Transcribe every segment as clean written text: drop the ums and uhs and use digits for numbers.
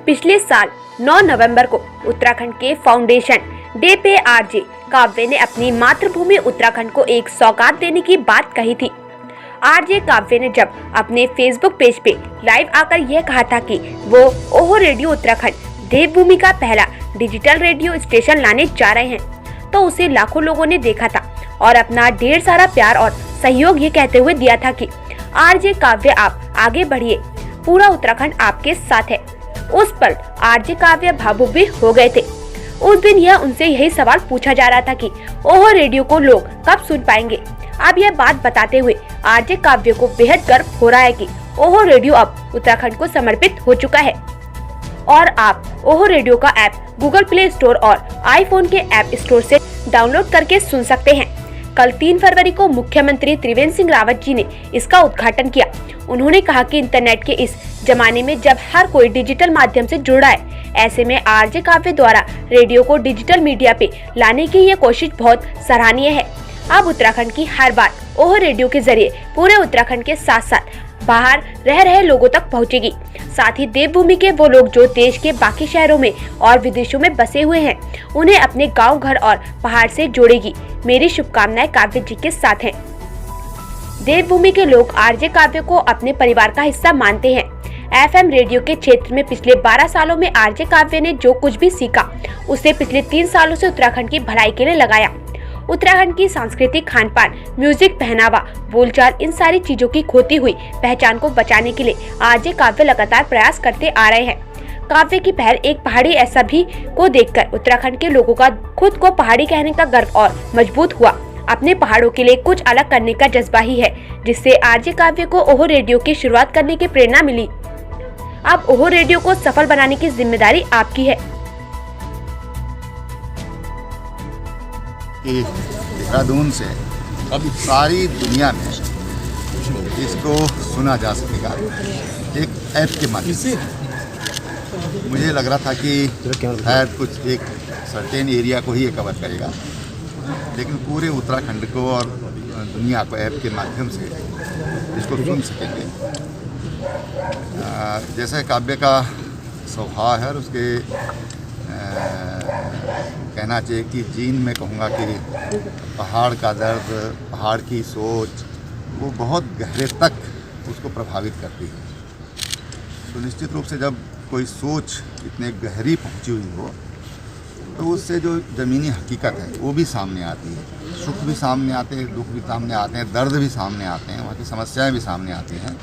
पिछले साल 9 नवंबर को उत्तराखंड के फाउंडेशन डे पे आरजे काव्य ने अपनी मातृभूमि उत्तराखंड को एक सौगात देने की बात कही थी। आरजे काव्य ने जब अपने फेसबुक पेज पे लाइव आकर यह कहा था कि वो ओहो रेडियो उत्तराखंड देवभूमि का पहला डिजिटल रेडियो स्टेशन लाने जा रहे हैं, तो उसे लाखों लोगों ने देखा था और अपना ढेर सारा प्यार और सहयोग ये कहते हुए दिया था कि आरजे काव्य आप आगे बढ़िए, पूरा उत्तराखंड आपके साथ है। उस पल आरजे काव्य भावुक भी हो गए थे। उस दिन यह उनसे यही सवाल पूछा जा रहा था कि ओहो रेडियो को लोग कब सुन पाएंगे। अब यह बात बताते हुए आरजे काव्य को बेहद गर्व हो रहा है कि ओहो रेडियो अब उत्तराखंड को समर्पित हो चुका है और आप ओहो रेडियो का ऐप गूगल प्ले स्टोर और आईफोन के ऐप स्टोर से डाउनलोड करके सुन सकते हैं। कल 3 फरवरी को मुख्यमंत्री त्रिवेंद्र सिंह रावत जी ने इसका उद्घाटन किया। उन्होंने कहा कि इंटरनेट के इस जमाने में जब हर कोई डिजिटल माध्यम से जुड़ा है, ऐसे में आरजे काव्य द्वारा रेडियो को डिजिटल मीडिया पे लाने की ये कोशिश बहुत सराहनीय है। अब उत्तराखंड की हर बात ओहो रेडियो के जरिए पूरे उत्तराखंड के साथ साथ बाहर रह रहे लोगों तक पहुंचेगी। साथ ही देवभूमि के वो लोग जो देश के बाकी शहरों में और विदेशों में बसे हुए हैं, उन्हें अपने गांव, घर और पहाड़ से जोड़ेगी। मेरी शुभकामनाएं काव्य जी के साथ हैं। देवभूमि के लोग आरजे काव्य को अपने परिवार का हिस्सा मानते हैं। एफएम रेडियो के क्षेत्र में पिछले 12 सालों में आरजे काव्य ने जो कुछ भी सीखा, उसे पिछले 3 सालों से उत्तराखंड की भलाई के लिए लगाया। उत्तराखंड की सांस्कृतिक, खान-पान, म्यूजिक, पहनावा, बोलचाल, इन सारी चीजों की खोती हुई पहचान को बचाने के लिए आरजे काव्य लगातार प्रयास करते आ रहे हैं। काव्य की पहल एक पहाड़ी ऐसा भी को देखकर उत्तराखंड के लोगों का खुद को पहाड़ी कहने का गर्व और मजबूत हुआ। अपने पहाड़ों के लिए कुछ अलग करने का जज्बा ही है जिससे आरजे काव्य को ओहो रेडियो की शुरुआत करने की प्रेरणा मिली। अब ओहो रेडियो को सफल बनाने की जिम्मेदारी आपकी है। देहरादून से अब सारी दुनिया में इसको सुना जा सकेगा एक ऐप के माध्यम से। मुझे लग रहा था कि शायद कुछ एक सर्टेन एरिया को ही ये कवर करेगा, लेकिन पूरे उत्तराखंड को और दुनिया को ऐप के माध्यम से इसको सुन सकेंगे। जैसे काव्य का स्वभाव है और उसके कहना चाहिए कि जीन में कहूँगा कि पहाड़ का दर्द, पहाड़ की सोच, वो बहुत गहरे तक उसको प्रभावित करती है। तो निश्चित रूप से जब कोई सोच इतने गहरी पहुँची हुई हो तो उससे जो ज़मीनी हकीकत है वो भी सामने आती है। सुख भी सामने आते हैं, दुख भी सामने आते हैं, दर्द भी सामने आते हैं, वहाँ की समस्याएं भी सामने आती हैं।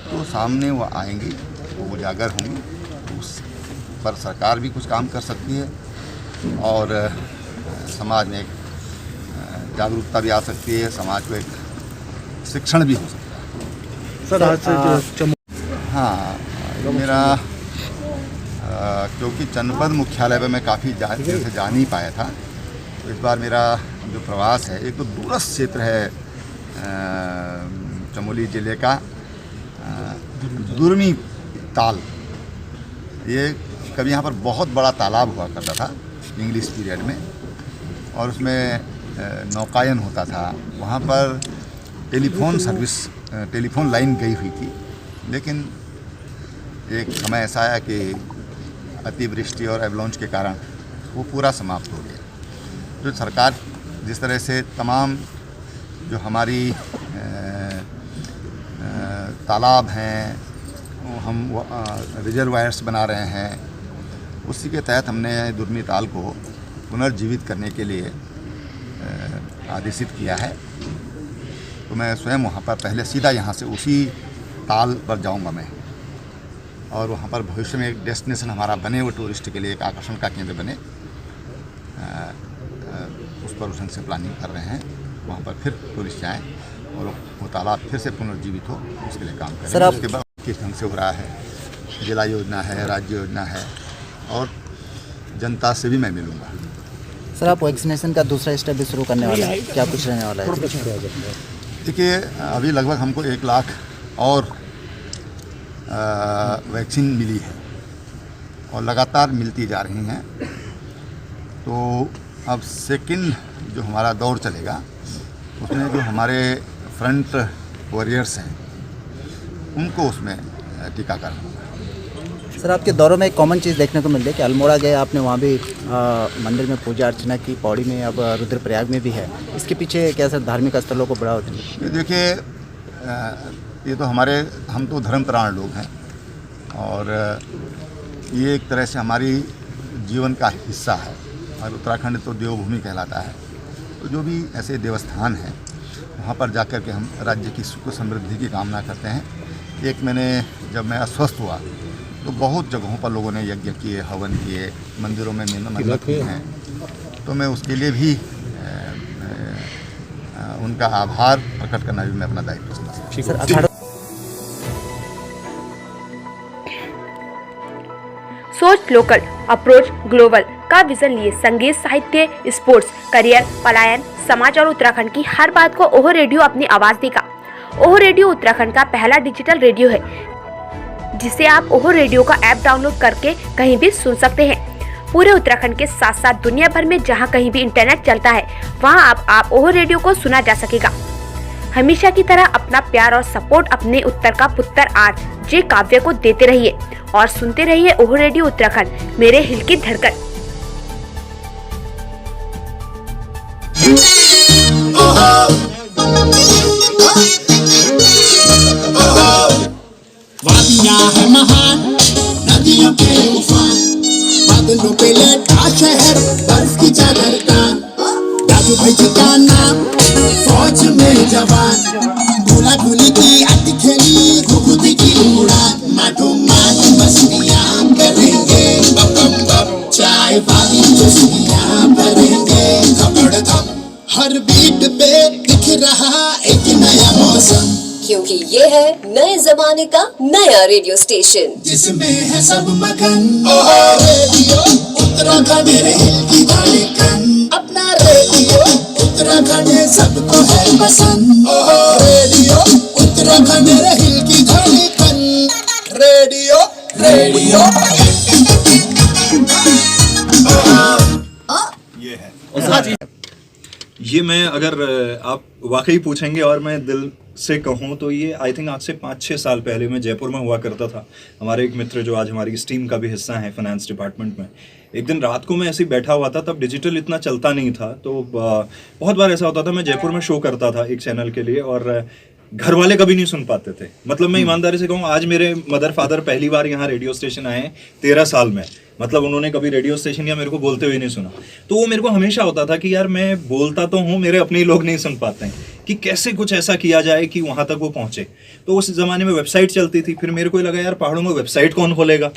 तो सामने वो आएंगी, वो उजागर होंगी, उस पर सरकार भी कुछ काम कर सकती है और समाज में एक जागरूकता भी आ सकती है, समाज को एक शिक्षण भी हो सकता है। सर आज हाँ, मेरा क्योंकि जनपद मुख्यालय में मैं काफ़ी देर से जा नहीं पाया था, तो इस बार मेरा जो प्रवास है, एक तो दूरस्थ क्षेत्र है चमोली ज़िले का दुर्मी ताल। ये कभी यहाँ पर बहुत बड़ा तालाब हुआ करता था इंग्लिश पीरियड में, और उसमें नौकायन होता था। वहाँ पर टेलीफोन सर्विस, टेलीफोन लाइन गई हुई थी, लेकिन एक समय ऐसा आया कि अतिवृष्टि और एवलांच के कारण वो पूरा समाप्त हो गया। जो सरकार जिस तरह से तमाम जो हमारी तालाब हैं, हम रिजर्वायर्स बना रहे हैं, उसी के तहत हमने दुर्मी ताल को पुनर्जीवित करने के लिए आदेशित किया है। तो मैं स्वयं वहाँ पर पहले सीधा यहाँ से उसी ताल पर जाऊँगा मैं, और वहाँ पर भविष्य में एक डेस्टिनेशन हमारा बने, वो टूरिस्ट के लिए एक आकर्षण का केंद्र बने, उस पर ढंग से प्लानिंग कर रहे हैं। वहाँ पर फिर टूरिस्ट आएँ और वो तालाब फिर से पुनर्जीवित हो, उसके लिए काम करें। सर उसके बाद किस ढंग से हो रहा है, जिला योजना है, राज्य योजना है, और जनता से भी मैं मिलूँगा। सर आप वैक्सीनेशन का दूसरा स्टेप भी शुरू करने वाला है, क्या कुछ रहने वाला है? देखिए, अभी लगभग हमको 1 लाख और वैक्सीन मिली है और लगातार मिलती जा रही हैं। तो अब सेकंड जो हमारा दौर चलेगा, उसमें जो हमारे फ्रंट वॉरियर्स हैं, उनको उसमें टीकाकरण होगा। सर आपके दौरों में एक कॉमन चीज़ देखने को मिल रही है कि अल्मोड़ा गए आपने, वहाँ भी मंदिर में पूजा अर्चना की, पौड़ी में, अब रुद्रप्रयाग में भी है। इसके पीछे क्या सर धार्मिक स्थलों को बढ़ावा देने? देखिए, ये तो हम तो धर्मपरायण लोग हैं और ये एक तरह से हमारी जीवन का हिस्सा है और उत्तराखंड तो देवभूमि कहलाता है। तो जो भी ऐसे देवस्थान हैं वहाँ पर जाकर के हम राज्य की सुख समृद्धि की कामना करते हैं। एक मैंने जब मैं अस्वस्थ हुआ तो बहुत जगहों पर लोगों ने यज्ञ किए, हवन किए, मंदिरों में मन्नत की हैं, तो मैं उसके लिए भी उनका आभार प्रकट करना भी मैं अपना दायित्व समझता हूँ। सोच लोकल अप्रोच ग्लोबल का विजन लिए संगीत, साहित्य, स्पोर्ट्स, करियर, पलायन, समाज और उत्तराखंड की हर बात को ओहो रेडियो अपनी आवाज देगा। ओहो रेडियो उत्तराखंड का पहला डिजिटल रेडियो है जिसे आप ओहो रेडियो का ऐप डाउनलोड करके कहीं भी सुन सकते हैं। पूरे उत्तराखंड के साथ साथ दुनिया भर में जहां कहीं भी इंटरनेट चलता है वहां आप ओहो रेडियो को सुना जा सकेगा। हमेशा की तरह अपना प्यार और सपोर्ट अपने उत्तर का पुत्र आरजे काव्य को देते रहिए और सुनते रहिए ओहो रेडियो उत्तराखंड, मेरे हिल की धड़कन। वादियाँ है महान, नदियों के उफान, बादलों पे लटका शहर, बर्फ की चादर का, दादू भाई जी का नाम, फौज में जवान, गोला गोली की अति खेली, घुघुती की उड़ान, माटो माट मस्तियाँ करेंगे, बम बम बम, चाय वाली चुस्कियाँ भरेंगे, धपड़-धप, हर बीट पे दिख रहा एक नया मौसम, क्योंकि ये है नए जमाने का नया रेडियो स्टेशन जिसमें है सब मगन। ओहो रेडियो उत्तराखंड, मेरे हिल की धड़कन, अपना रेडियो उत्तराखंड सबको है पसंद। ओहो रेडियो उत्तराखंड, मेरे हिल की धड़कन, रेडियो रेडियो ये है। ये मैं अगर आप वाकई पूछेंगे और मैं दिल से कहूँ तो ये आई थिंक आज से 5-6 साल पहले मैं जयपुर में हुआ करता था। हमारे एक मित्र जो आज हमारी इस टीम का भी हिस्सा है फाइनेंस डिपार्टमेंट में, एक दिन रात को मैं ऐसे ही बैठा हुआ था, तब डिजिटल इतना चलता नहीं था, तो बहुत बार ऐसा होता था मैं जयपुर में शो करता था एक चैनल के लिए और घर वाले कभी नहीं सुन पाते थे। मतलब मैं ईमानदारी से कहूँ, आज मेरे मदर फादर पहली बार यहाँ रेडियो स्टेशन आए 13 साल में, मतलब उन्होंने कभी रेडियो स्टेशन या मेरे को बोलते हुए नहीं सुना। तो वो मेरे को हमेशा होता था कि यार मैं बोलता तो हूँ, मेरे अपने ही लोग नहीं सुन पाते हैं, कि कैसे कुछ ऐसा किया जाए कि वहाँ तक वो पहुँचे। तो उस ज़माने में वेबसाइट चलती थी, फिर मेरे को लगा यार पहाड़ों में वेबसाइट कौन खोलेगा।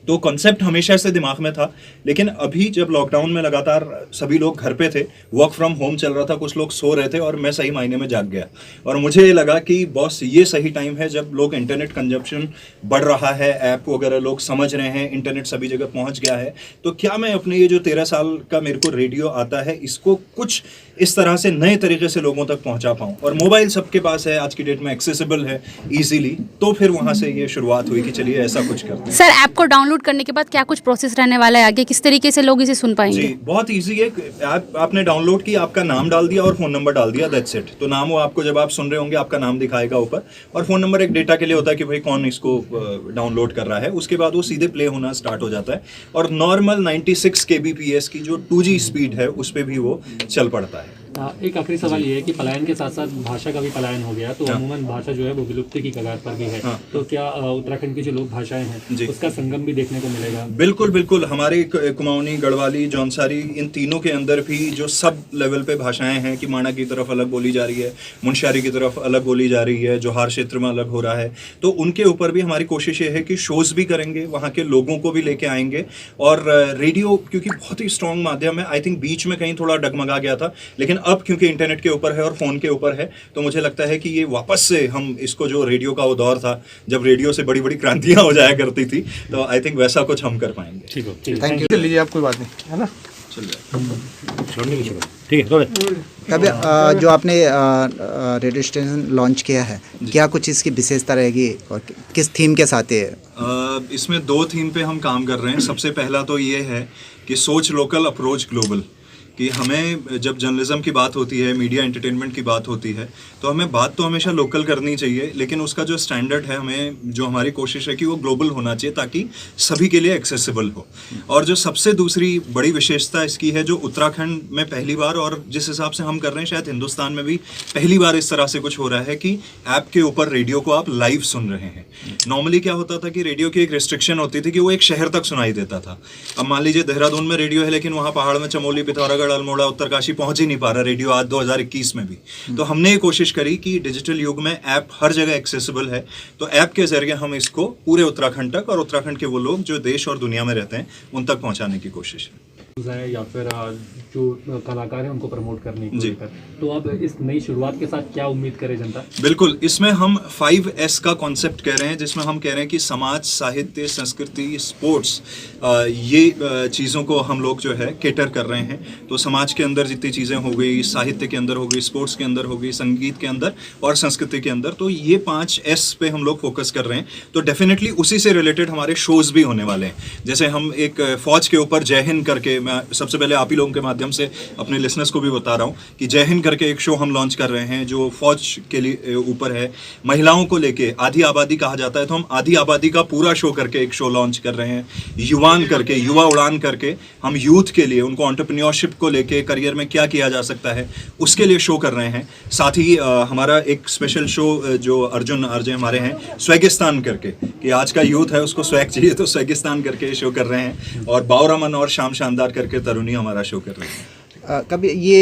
तो कॉन्सेप्ट हमेशा से दिमाग में था, लेकिन अभी जब लॉकडाउन में लगातार सभी लोग घर पे थे, वर्क फ्रॉम होम चल रहा था, कुछ लोग सो रहे थे और मैं सही मायने में जाग गया और मुझे ये लगा कि बॉस ये सही टाइम है जब लोग इंटरनेट कंजप्शन बढ़ रहा है, ऐप वगैरह लोग समझ रहे हैं, इंटरनेट सभी जगह पहुंच गया है, तो क्या मैं अपने ये जो 13 साल का मेरे को रेडियो आता है इसको कुछ इस तरह से नए तरीके से लोगों तक पहुंचा पाऊँ। और मोबाइल सबके पास है, आज की डेट में एक्सेसिबल है ईजीली, तो फिर वहाँ से ये शुरुआत हुई कि चलिए ऐसा कुछ करते हैं। सर ऐप को डाउनलोड करने के बाद क्या कुछ प्रोसेस रहने वाला है आगे, किस तरीके से लोग इसे सुन पाएंगे? जी बहुत इजी है। ऐप आपने डाउनलोड की, आपका नाम डाल दिया और फोन नंबर डाल दिया, दैट्स इट। तो नाम वो आपको जब आप सुन रहे होंगे आपका नाम दिखाएगा ऊपर, और फोन नंबर एक डेटा के लिए होता है कि भाई कौन इसको डाउनलोड कर रहा है। उसके बाद वो सीधे प्ले होना स्टार्ट हो जाता है और नॉर्मल 96 kbps की जो 2G स्पीड है उस पर भी वो चल पड़ता है। एक आखिरी सवाल ये है कि पलायन के साथ साथ भाषा का भी पलायन हो गया, तो अमूमन भाषा जो है वो विलुप्ति की कगार पर भी है। तो क्या उत्तराखंड की जो लोक भाषाएं हैं उसका संगम भी देखने को मिलेगा? बिल्कुल बिल्कुल। हमारे कुमाऊनी, गढ़वाली, जौनसारी, इन तीनों के अंदर भी जो सब लेवल पे भाषाएं हैं कि माणा की तरफ अलग बोली जा रही है, मुनस्यारी की तरफ अलग बोली जा रही है, जोहार क्षेत्र में अलग हो रहा है, तो उनके ऊपर भी हमारी कोशिश ये है कि शोज भी करेंगे, वहाँ के लोगों को भी लेके आएंगे। और रेडियो क्योंकि बहुत ही स्ट्रॉन्ग माध्यम है, आई थिंक बीच में कहीं थोड़ा डगमगा गया था, लेकिन अब क्योंकि इंटरनेट के ऊपर है और फोन के ऊपर है, तो मुझे लगता है कि ये वापस से हम इसको, जो रेडियो का वो दौर था जब रेडियो से बड़ी बड़ी क्रांतियां हो जाया करती थी, तो आई थिंक वैसा कुछ हम कर पाएंगे। ठीक है, थैंक यू। लीजिए आप, कोई बात नहीं है ना, चल जाए। ठीक है। कभी जो आपने रेडियो स्टेशन लॉन्च किया है, क्या कुछ इसकी विशेषता रहेगी और किस थीम के साथ है? इसमें 2 थीम पे हम काम कर रहे हैं। सबसे पहला तो ये है कि सोच लोकल अप्रोच ग्लोबल, कि हमें जब जर्नलिज्म की बात होती है, मीडिया एंटरटेनमेंट की बात होती है, तो हमें बात तो हमेशा लोकल करनी चाहिए, लेकिन उसका जो स्टैंडर्ड है, हमें जो हमारी कोशिश है कि वो ग्लोबल होना चाहिए ताकि सभी के लिए एक्सेसिबल हो। और जो सबसे दूसरी बड़ी विशेषता इसकी है, जो उत्तराखंड में पहली बार, और जिस हिसाब से हम कर रहे हैं शायद हिंदुस्तान में भी पहली बार इस तरह से कुछ हो रहा है कि ऐप के ऊपर रेडियो को आप लाइव सुन रहे हैं। नॉर्मली क्या होता था कि रेडियो की एक रिस्ट्रिक्शन होती थी कि वो एक शहर तक सुनाई देता था। अब मान लीजिए देहरादून में रेडियो है, लेकिन वहाँ पहाड़ में चमोली, पिथौरागढ़, अल्मोड़ा, उत्तरकाशी पहुंच ही नहीं पा रहा रेडियो आज 2021 में भी। तो हमने ये कोशिश करी कि डिजिटल युग में ऐप हर जगह एक्सेसिबल है, तो ऐप के जरिए हम इसको पूरे उत्तराखंड तक और उत्तराखंड के वो लोग जो देश और दुनिया में रहते हैं उन तक पहुंचाने की कोशिश है। या फिर जो कलाकार हैं उनको प्रमोट करने की लेकर, तो अब इस नई शुरुआत के साथ क्या उम्मीद करे जनता? बिल्कुल, इसमें हम 5S का कॉन्सेप्ट कह रहे हैं, जिसमें हम कह रहे हैं कि समाज, साहित्य, संस्कृति, स्पोर्ट्स, ये चीज़ों को हम लोग जो है केटर कर रहे हैं। तो समाज के अंदर जितनी चीज़ें हो गई, साहित्य के अंदर हो गई, स्पोर्ट्स के अंदर हो गई, संगीत के अंदर और संस्कृति के अंदर, तो ये 5S पे हम लोग फोकस कर रहे हैं। तो डेफिनेटली उसी से रिलेटेड हमारे शोज़ भी होने वाले हैं। जैसे हम एक फौज के ऊपर जय हिंद करके, मैं सबसे पहले आप ही लोगों के माध्यम से अपने लिसनर्स को भी बता रहा हूँ कि जय हिंद करके एक शो हम लॉन्च कर रहे हैं जो फौज के लिए ऊपर है। महिलाओं को लेके आधी आबादी कहा जाता है, तो हम आधी आबादी का पूरा शो करके एक शो लॉन्च कर रहे हैं। युवान करके, युवा उड़ान करके हम यूथ के लिए, उनको एंटरप्रेन्योरशिप को लेके, करियर में क्या किया जा सकता है उसके लिए शो कर रहे हैं। साथ ही हमारा एक स्पेशल शो जो अर्जुन आरजे हमारे हैं, स्वेगिस्तान करके, कि आज का यूथ है उसको स्वैग चाहिए, तो स्वेगिस्तान करके शो कर रहे हैं। और बावरामन और शाम शानदार करके तरुणी हमारा शो कर रहे हैं। कभी ये